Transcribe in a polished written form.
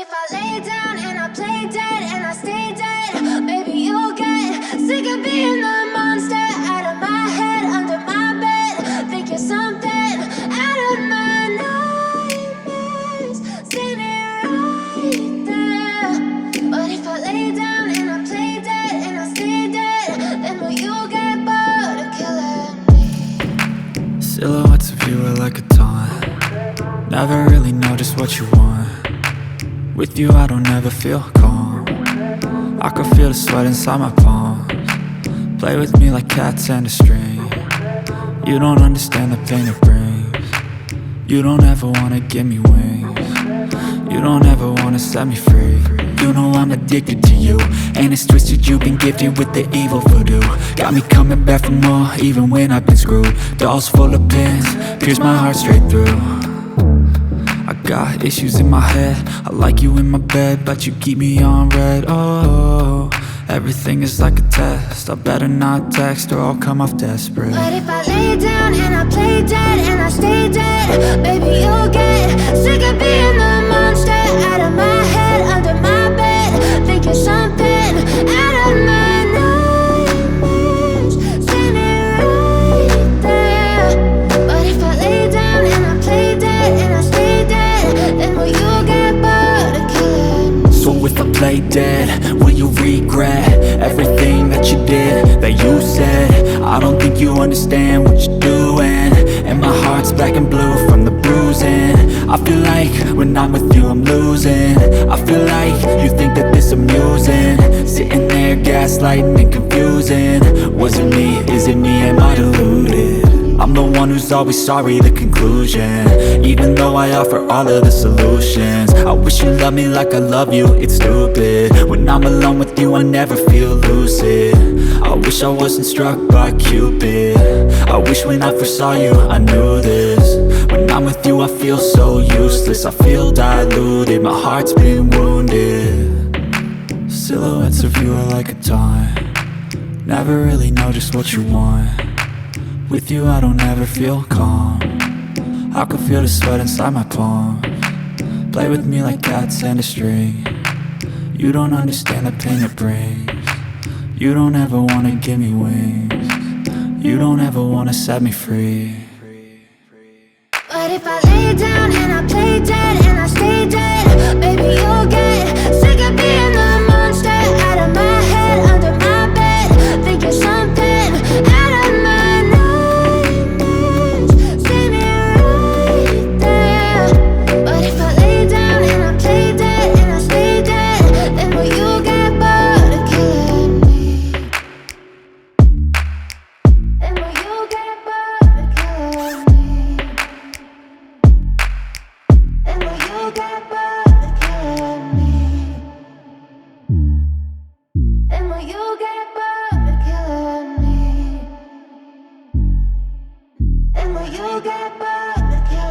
if I lay down and I play dead and I stay dead, maybe you'll get sick of being the monster out of my head, under my bed. Think you're something out of my nightmares, standing right there. But if I lay down and I play dead and I stay dead, then will you get bored of killing me? Silhouettes of you are like a taunt. Never really know just what you want. With you I don't ever feel calm. I can feel the sweat inside my palms. Play with me like cats and a string. You don't understand the pain it brings. You don't ever wanna give me wings. You don't ever wanna set me free. You know I'm addicted to you, and it's twisted, you've been gifted with the evil voodoo. Got me coming back for more, even when I've been screwed. Dolls full of pins, pierce my heart straight through. I got issues in my head, I like you in my bed, but you keep me on red. Oh, everything is like a test, I better not text or I'll come off desperate. But if I lay down and I play dead and I stay dead, baby you'll get sick of being the monster out of my head, under my bed. Think you're something out of my nightmares, standing right there. But if I lay down and I play dead and I stay dead, then will you get bored of killing me? So if I play dead, will you regret everything that you did, that you said? I don't think you understand what you're doing, and my heart's black and blue from the bruising. I feel like when I'm with you I'm losing. I feel like you think that this amusing, sitting there gaslighting and confusing. Was it me? Is it me? Am I deluded? I'm the one who's always sorry, the conclusion. Even though I offer all of the solutions, I wish you loved me like I love you, it's stupid. When I'm alone with you I never feel lucid. I wish I wasn't struck by Cupid. I wish when I first saw you I knew this. When I'm with you I feel so useless, I feel diluted, my heart's been wounded. Silhouettes of you are like a taunt. Never really know just what you want. With you I don't ever feel calm. I can feel the sweat inside my palms. Play with me like cats and a string. You don't understand the pain it brings. You don't ever wanna give me wings. You don't ever wanna set me free. But if I lay down and I play dead and I stay dead,